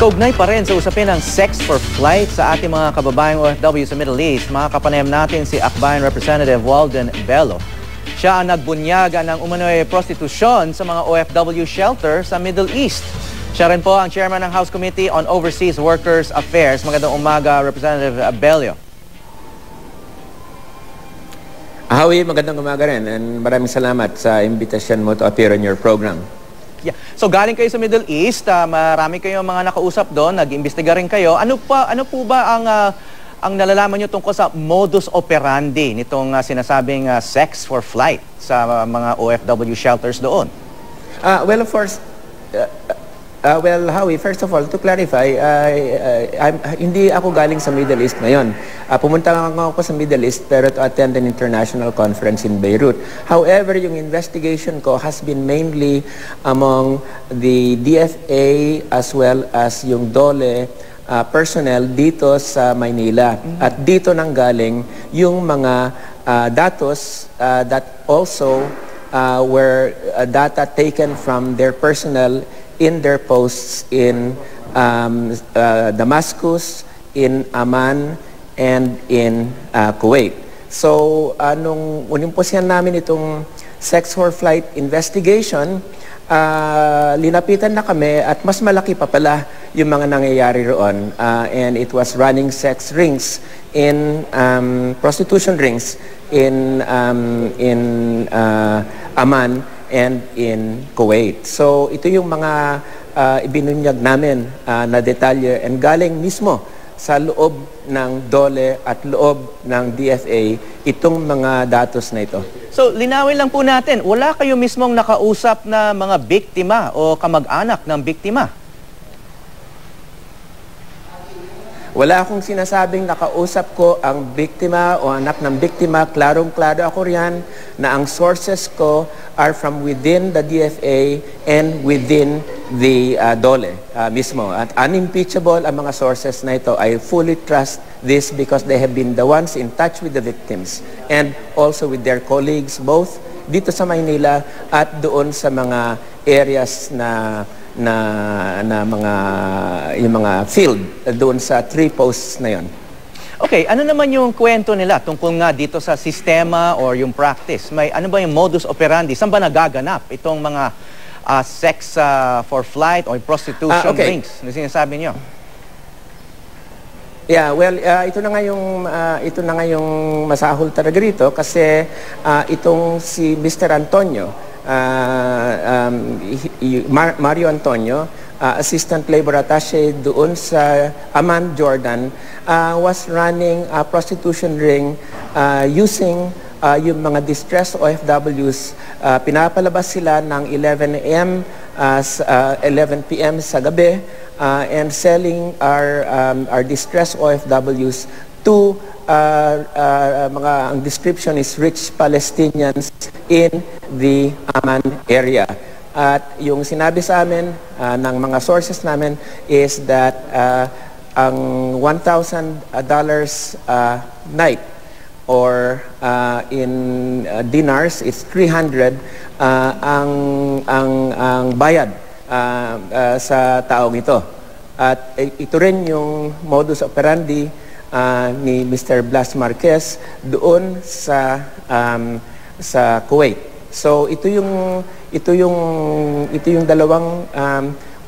Kaugnay pa rin sa usapin ng sex for flight sa ating mga kababayang OFW sa Middle East, makakapanayam natin si Akbayan Representative Walden Bello. Siya ang nagbunyaga ng umano'y prostitusyon sa mga OFW shelter sa Middle East. Siya rin po ang chairman ng House Committee on Overseas Workers Affairs. Magandang umaga, Representative Bello. Howie, magandang umaga rin, and maraming salamat sa invitation mo to appear on your program. Yeah. So galing kayo sa Middle East, marami kayong mga nakausap doon, nag-imbestiga rin kayo. Ano po ba ang nalalaman nyo tungkol sa modus operandi nitong sinasabing sex for flight sa mga OFW shelters doon? Well, of course, Howie, first of all, to clarify, hindi ako galing sa Middle East ngayon. Pumunta ako sa Middle East pero to attend an international conference in Beirut. However, yung investigation ko has been mainly among the DFA as well as yung DOLE personnel dito sa Maynila. At dito nang galing yung mga datos that also were data taken from their personnel in their posts in Damascus, in Amman, and in Kuwait. So, nung unimpusyan namin itong sex for flight investigation, linapitan na kami at mas malaki pa pala yung mga nangyayari roon. And it was running sex rings in prostitution rings in Amman and in Kuwait. So ito yung mga ibinunyag namin na detalye and galing mismo sa loob ng DOLE at loob ng DFA itong mga datos na ito. So linawin lang po natin, wala kayo mismong nakausap na mga biktima o kamag-anak ng biktima? Wala akong sinasabing nakausap ko ang biktima o anak ng biktima. Klarong-klaro ako riyan na ang sources ko are from within the DFA and within the DOLE mismo. At unimpeachable ang mga sources na ito. I fully trust this because they have been the ones in touch with the victims and also with their colleagues both dito sa Maynila at doon sa mga areas na yung mga field doon sa 3 posts na yon. Okay, ano naman yung kwento nila tungkol nga dito sa sistema or yung practice? Ano ba yung modus operandi? Saan ba nagaganap itong mga sex for flight or prostitution rings na sinasabi niyo? Yeah, well, ito na nga yung masahol talaga rito kasi itong si Mr. Antonio, Mario Antonio, Assistant Labor Attaché doon sa Amman, Jordan, was running a prostitution ring using yung mga distressed OFWs. Pinapalabas sila ng 11 a.m. 11 p.m. sa gabi and selling our distressed OFWs to ang description is rich Palestinians in the Amman area. At yung sinabi sa amin ng mga sources namin is that ang $1,000 night or in dinars it's 300 ang bayad sa taong ito. At ito rin yung modus operandi ni Mr. Blas Marquez doon sa Kuwait. So ito yung dalawang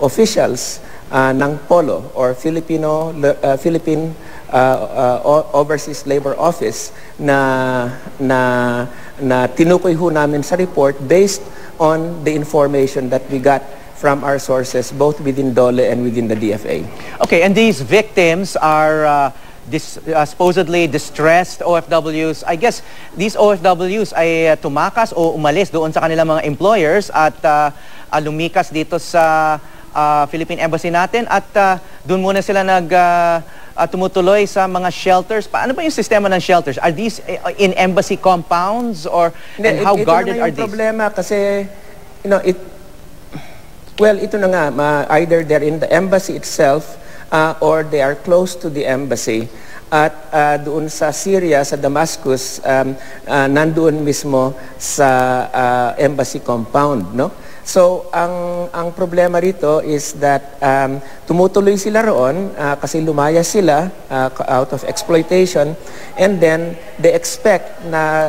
officials ng POLO or Philippine Overseas Labor Office na tinukoy ho namin sa report based on the information that we got from our sources both within DOLE and within the DFA. Okay, and these victims are supposedly distressed OFWs. I guess these OFWs ay tumakas o umalis doon sa kanilang mga employers at lumikas dito sa Philippine Embassy natin at doon muna sila tumutuloy sa mga shelters. Paano ba yung sistema ng shelters? Are these in embassy compounds or and how guarded are these? Ito na nga yung problema kasi ito na nga, either they're in the embassy itself or they are close to the embassy. At doon sa Syria, sa Damascus, nandoon mismo sa embassy compound, no? So, ang problema rito is that tumutuloy sila roon kasi lumayas sila out of exploitation, and then they expect na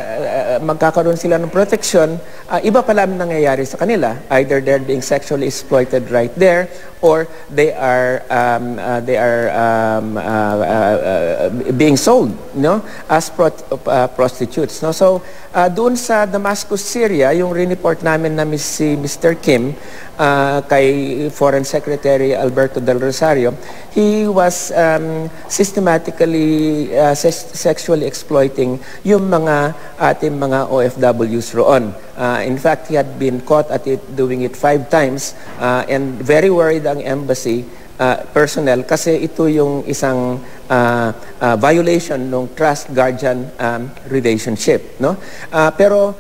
magkakaroon sila ng protection. Iba pala ang nangyayari sa kanila. Either they're being sexually exploited right there, or they are being sold, no, as prostitutes, no. So doon sa Damascus, Syria, yung report namin na si Mr. Kim kay Foreign Secretary Alberto Del Rosario, he was systematically sexually exploiting yung mga ating mga OFWs roon. In fact, he had been caught at it, doing it 5 times, and very worried ang embassy personnel kasi ito yung isang violation ng trust-guardian relationship, no? Pero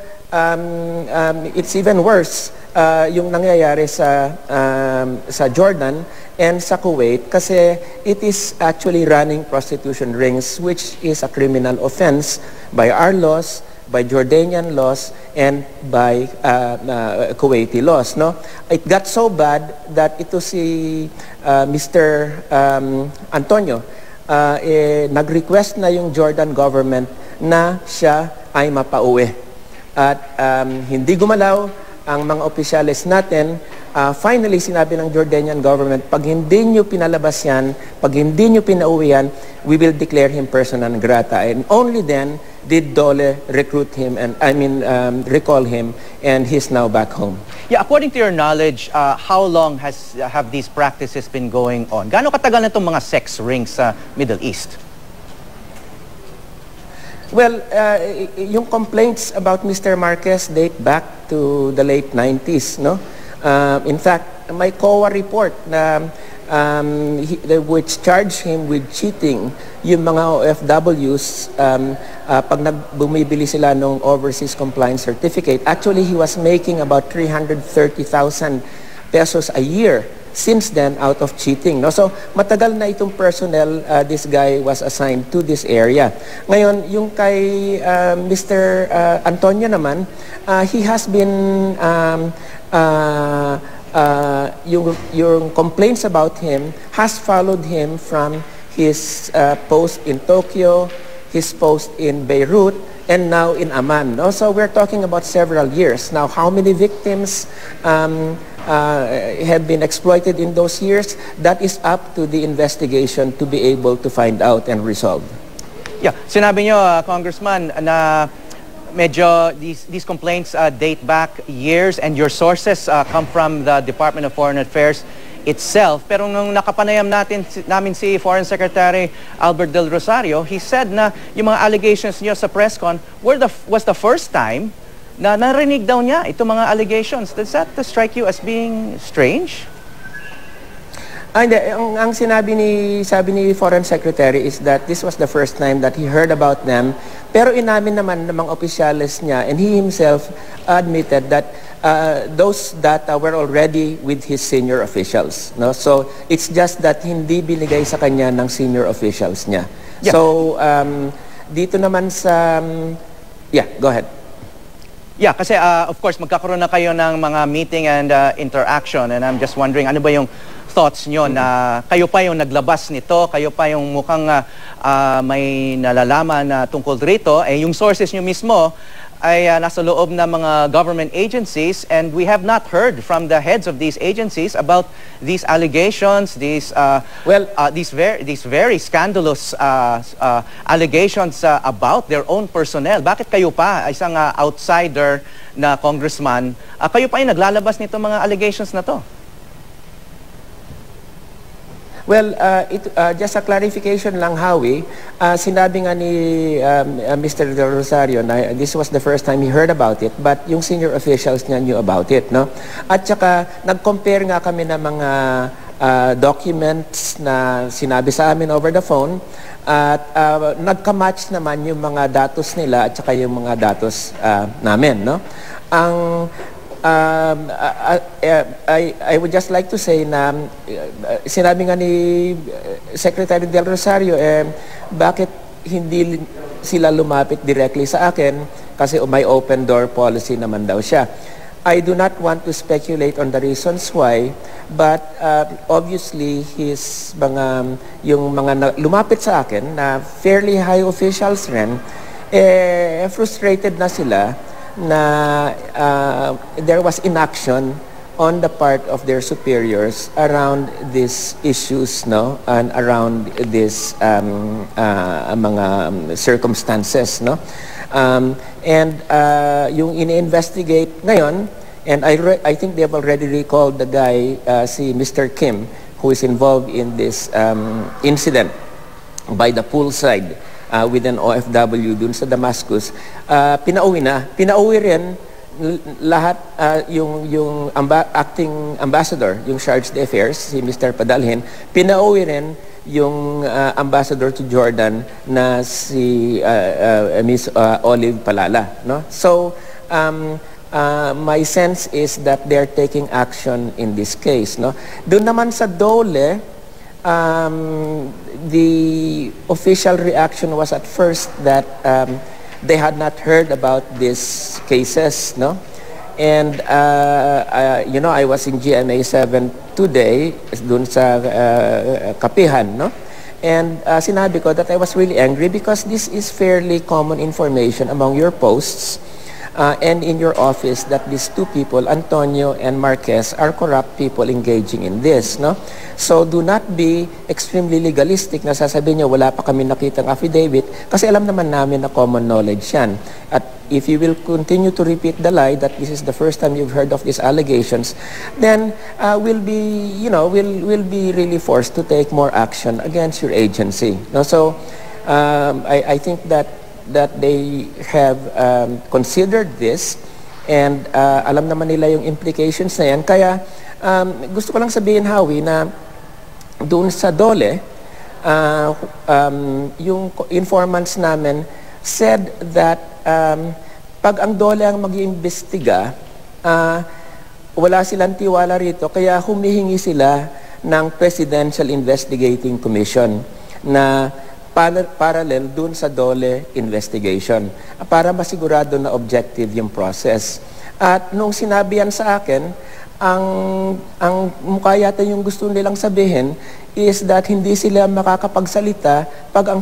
it's even worse yung nangyayari sa Jordan and sa Kuwait kasi it is actually running prostitution rings, which is a criminal offense by our laws, by Jordanian laws, and by Kuwaiti laws, no? It got so bad that ito si Mr. Antonio nag-request na yung Jordan government na siya ay mapauwi. At hindi gumalaw ang mga opisyalis natin. Finally, sinabi ng Jordanian government, pag hindi nyo pinalabas yan, pag hindi nyo pinauwi yan, we will declare him persona non grata. And only then did Dole recruit him, and recall him, and he's now back home. Yeah, according to your knowledge, how long have these practices been going on? Gaano katagal na itong mga sex rings sa Middle East? Well, yung complaints about Mr. Marquez date back to the late 90s, no? In fact, may COA report na which charged him with cheating yung mga OFWs pag bumibili sila ng overseas compliance certificate. Actually, he was making about 330,000 pesos a year since then out of cheating, no? So matagal na itong personnel, this guy was assigned to this area. Ngayon, yung kay Mr. Antonio naman, he has been yung complaints about him has followed him from his post in Tokyo, his post in Beirut, and now in Amman, no? So we're talking about several years. Now, how many victims have been exploited in those years? That is up to the investigation to be able to find out and resolve. Yeah, sinabi nyo, Congressman, na medyo these complaints date back years, and your sources come from the Department of Foreign Affairs itself. Pero nung nakapanayam namin si Foreign Secretary Albert Del Rosario, he said na yung mga allegations niyo sa press con was the first time na narinig daw niya itong mga allegations. Does that strike you as being strange? Hindi. Ang sabi ni Foreign Secretary is that this was the first time that he heard about them. Pero inamin naman ng mga opisyalis niya, and he himself admitted that those data were already with his senior officials, no? So it's just that hindi binigay sa kanya ng senior officials niya. Yeah. So dito naman sa yeah, go ahead. Yeah, kasi of course magkakaroon na kayo ng mga meeting and interaction, and I'm just wondering ano ba yung thoughts nyo na kayo pa yung naglabas nito, kayo pa yung mukhang may nalalaman na tungkol rito, yung sources nyo mismo ay nasa loob ng mga government agencies, and we have not heard from the heads of these agencies about these allegations, these very scandalous allegations about their own personnel. Bakit kayo pa, isang outsider na congressman, kayo pa yung naglalabas nito mga allegations na to? Well, just a clarification lang, Howie. Sinabi nga ni Mr. Del Rosario na this was the first time he heard about it, but yung senior officials niya knew about it, no? At saka, nag-compare nga kami ng mga documents na sinabi sa amin over the phone, at nagka-match naman yung mga datos nila at saka yung mga datos namin, no? I would just like to say na sinabi nga ni Secretary Del Rosario, bakit hindi sila lumapit directly sa akin kasi may open door policy naman daw siya. I do not want to speculate on the reasons why, but obviously yung mga lumapit sa akin na fairly high officials rin, frustrated na sila na there was inaction on the part of their superiors around these issues, no, and around this mga circumstances, no. Yung ini-investigate ngayon, and I think they have already recalled the guy, si Mr. Kim, who is involved in this incident by the poolside with an OFW dun sa Damascus. Pinauwi rin lahat, yung acting ambassador, yung charge d'affaires, si Mr. Padalhin, pinauwi rin yung ambassador to Jordan na si Miss Olive Palala, no? So my sense is that they're taking action in this case, no? Doon naman sa Dole, the official reaction was at first that they had not heard about these cases, no? And you know, I was in GMA 7 today, dun sa Kapihan, no? And sinabi ko that I was really angry because this is fairly common information among your posts and in your office that these two people, Antonio and Marquez, are corrupt people engaging in this, no? So do not be extremely legalistic na sasabihin nyo, wala pa kami nakitang affidavit, kasi alam naman namin na common knowledge yan. At if you will continue to repeat the lie that this is the first time you've heard of these allegations, then we'll be really forced to take more action against your agency, no? So I think that they have considered this, and alam naman nila yung implications na yan. Kaya gusto ko lang sabihin, Howie, na doon sa Dole, yung informants namin said that pag ang Dole ang mag-iimbestiga, wala silang tiwala rito, kaya humihingi sila ng Presidential Investigating Commission na parallel dun sa Dole investigation para masigurado na objective yung process. At nung sinabi yan sa akin, ang mukha yata yung gusto nilang sabihin is that hindi sila makakapagsalita pag ang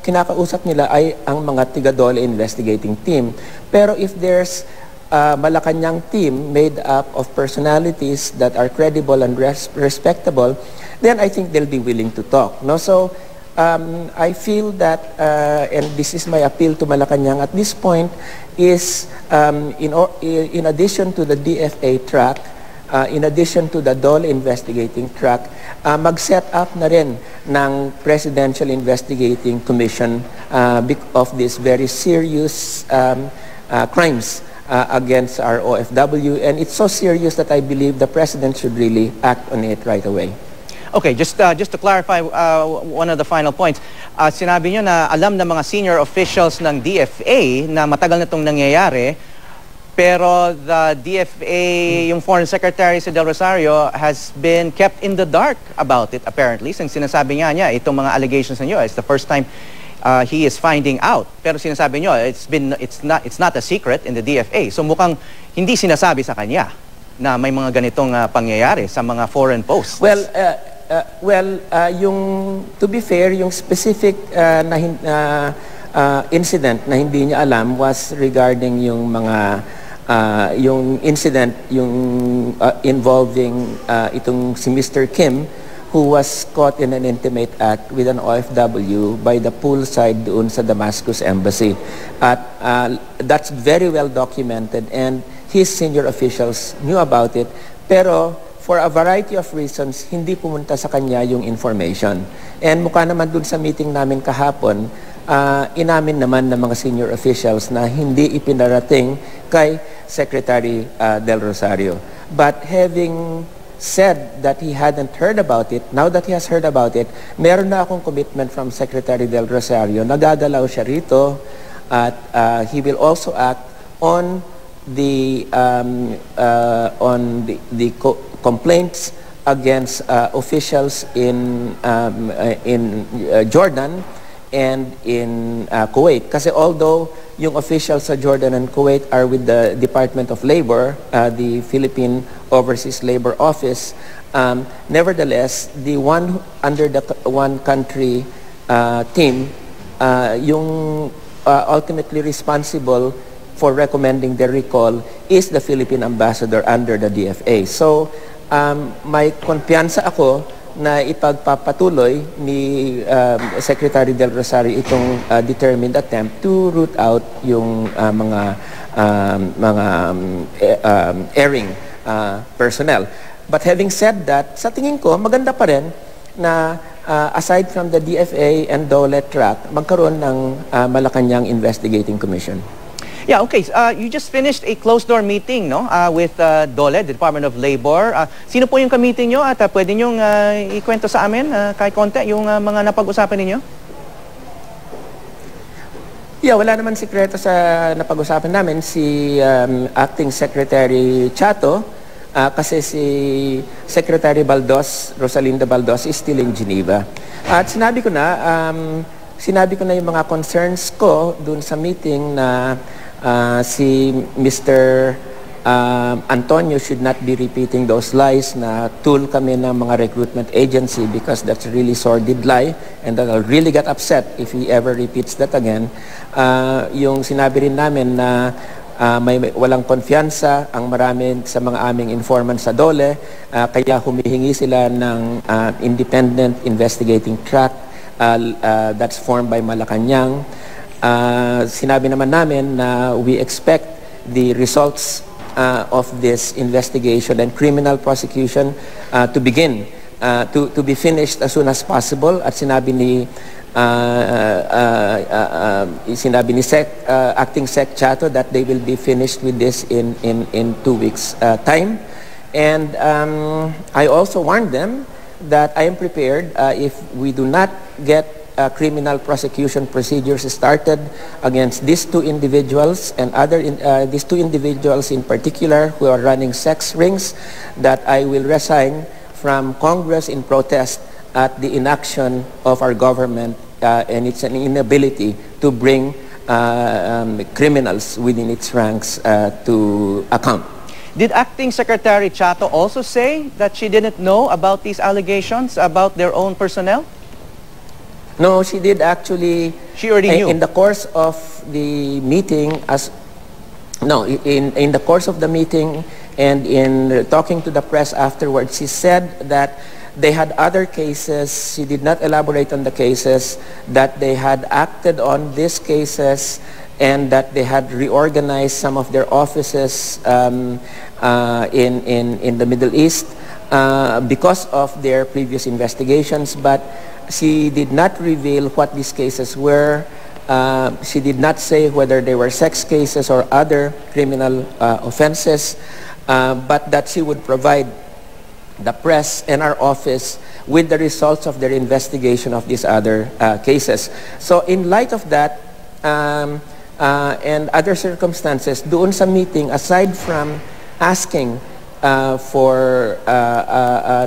kinakausap nila ay ang mga tiga-Dole investigating team. Pero if there's Malacanang team made up of personalities that are credible and respectable, then I think they'll be willing to talk, no? So I feel that, and this is my appeal to Malacanang at this point, is in addition to the DFA track, in addition to the Dole investigating track, mag-set up na rin ng Presidential Investigating Commission of these very serious crimes against our OFW, and it's so serious that I believe the President should really act on it right away. Okay, just to clarify one of the final points, sinabi nyo na alam ng mga senior officials ng DFA na matagal na itong nangyayari, pero the DFA, yung Foreign Secretary si Del Rosario, has been kept in the dark about it apparently. Since sinasabi nga niya, itong mga allegations ninyo, it's the first time he is finding out. Pero sinasabi nyo, it's not a secret in the DFA. So mukhang hindi sinasabi sa kanya na may mga ganitong pangyayari sa mga foreign posts. Well, to be fair, yung specific incident na hindi niya alam was regarding yung mga yung incident involving itong si Mr. Kim, who was caught in an intimate act with an OFW by the poolside doon sa Damascus Embassy. At that's very well documented, and his senior officials knew about it, pero for a variety of reasons, hindi pumunta sa kanya yung information. And mukha naman dun sa meeting namin kahapon, inamin naman ng mga senior officials na hindi ipinarating kay Secretary Del Rosario. But having said that he hadn't heard about it, now that he has heard about it, meron na akong commitment from Secretary Del Rosario, nagagalaw siya rito, at he will also act on the complaints against officials in Jordan, and in Kuwait. Kasi although yung officials sa Jordan and Kuwait are with the Department of Labor, the Philippine Overseas Labor Office, nevertheless, the one under the one country team, yung ultimately responsible for recommending the recall is the Philippine ambassador under the DFA. So, may kumpiyansa ako na ipagpapatuloy ni Secretary Del Rosario itong determined attempt to root out yung mga erring personnel. But having said that, sa tingin ko, maganda pa rin na aside from the DFA and DOLE track, magkaroon ng Malacanang Investigating Commission. Yeah, okay. You just finished a closed-door meeting, no, with DOLE, the Department of Labor. Sino po yung ka-meeting nyo at pwede nyong ikwento sa amin kahit konti yung mga napag-usapan ninyo? Yeah, wala naman sikreto sa napag-usapan namin. Si Acting Secretary Chato, kasi si Secretary Baldos, Rosalinda Baldos, is still in Geneva. At sinabi ko na yung mga concerns ko dun sa meeting na si Mr. Antonio should not be repeating those lies na tool kami ng mga recruitment agency, because that's a really sordid lie and that I'll really get upset if he ever repeats that again. Yung sinabi rin namin na may walang konfiyansa ang marami sa mga aming informants sa DOLE, kaya humihingi sila ng independent investigating track that's formed by Malacanang. Sinabi naman namin na we expect the results of this investigation and criminal prosecution to begin, to be finished as soon as possible. At sinabi ni Acting Sec Chato that they will be finished with this in 2 weeks time. And I also warned them that I am prepared if we do not get criminal prosecution procedures started against these two individuals and these two individuals in particular who are running sex rings, that I will resign from Congress in protest at the inaction of our government and its inability to bring criminals within its ranks to account. Did Acting Secretary Chato also say that she didn't know about these allegations about their own personnel? No, she did actually. She already knew. In the course of the meeting, in the course of the meeting and in talking to the press afterwards, she said that they had other cases. She did not elaborate on the cases, that they had acted on these cases, and that they had reorganized some of their offices in the Middle East because of their previous investigations. But she did not reveal what these cases were. She did not say whether they were sex cases or other criminal offenses, but that she would provide the press and our office with the results of their investigation of these other cases. So in light of that and other circumstances, doon sa meeting, aside from asking for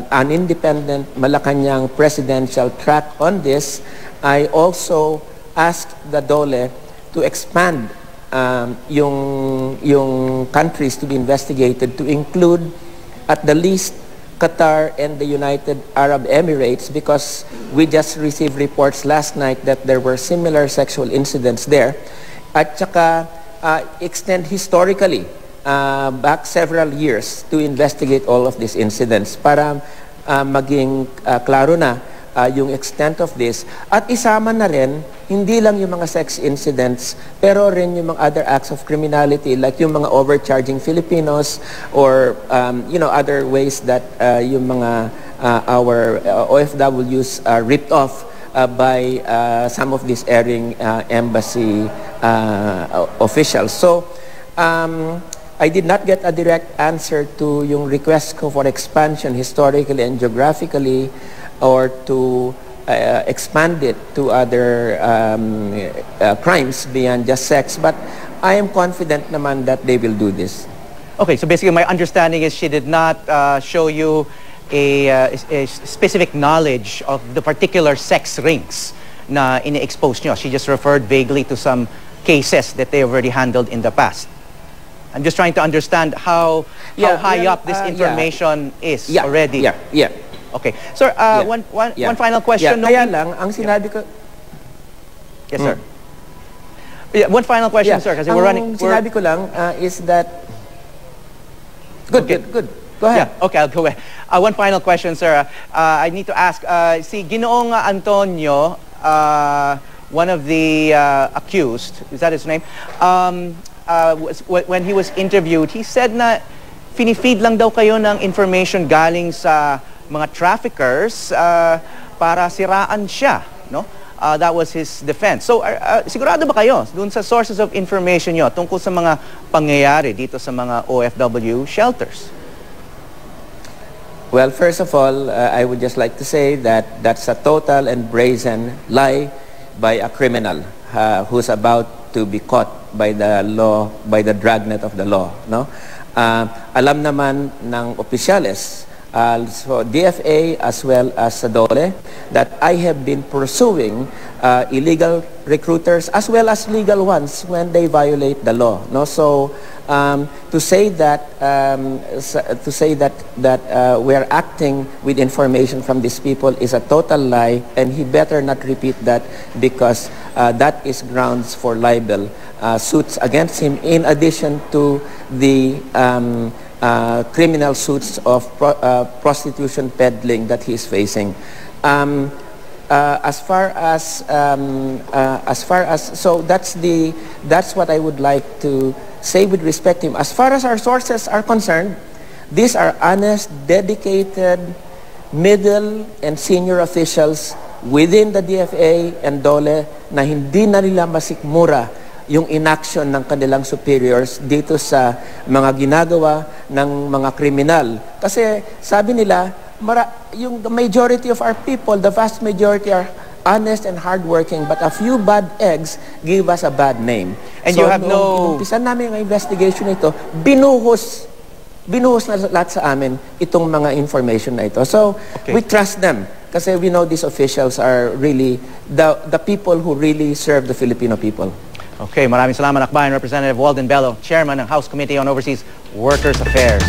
an independent Malacanang presidential track on this, I also asked the DOLE to expand yung countries to be investigated to include at the least Qatar and the United Arab Emirates, because we just received reports last night that there were similar sexual incidents there. At saka extend historically back several years to investigate all of these incidents para maging klaro na yung extent of this. At isama na rin, hindi lang yung mga sex incidents, pero rin yung mga other acts of criminality, like yung mga overcharging Filipinos or other ways that yung mga our OFWs are ripped off by some of these erring embassy officials. So, I did not get a direct answer to yung request ko for expansion historically and geographically, or to expand it to other crimes beyond just sex. But I am confident naman that they will do this. Okay, so basically my understanding is she did not show you a specific knowledge of the particular sex rings na ini-expose nyo. She just referred vaguely to some cases that they already handled in the past. I'm just trying to understand how high up this information is already. Okay. Sir, one final question. Kaya lang, ang sinabi ko... Yes, sir. Yeah, one final question, sir, kasi we're running... Ang sinabi ko lang is that... Good. Go ahead. Yeah, okay, I'll go ahead. One final question, sir. I need to ask, si Ginoong Antonio, one of the accused, is that his name? When he was interviewed, he said na finifeed lang daw kayo ng information galing sa mga traffickers para siraan siya, no? That was his defense. So, sigurado ba kayo dun sa sources of information nyo tungkol sa mga pangyayari dito sa mga OFW shelters? Well, first of all, I would just like to say that that's a total and brazen lie by a criminal who's about to be caught by the law, by the dragnet of the law. No? Alam naman ng opisyales, so DFA as well as sa DOLE, that I have been pursuing illegal recruiters as well as legal ones when they violate the law. No? So to say that we are acting with information from these people is a total lie, and he better not repeat that, because that is grounds for libel suits against him, in addition to the criminal suits of prostitution peddling that he is facing. As far as so that's what I would like to say with respect to him. As far as our sources are concerned, these are honest, dedicated, middle and senior officials within the DFA and DOLE na hindi na nila masikmura yung inaction ng kanilang superiors dito sa mga ginagawa ng mga kriminal. Kasi sabi nila, yung the majority of our people, the vast majority are honest and hardworking, but a few bad eggs give us a bad name. And so, you have no... Umpisa namin ang investigation ito, binuhos na lahat sa amin itong mga information na ito. So, we trust them kasi we know these officials are really the people who really serve the Filipino people. Okay, maraming salamat, Akbayan Representative Walden Bello, Chairman ng House Committee on Overseas Workers Affairs.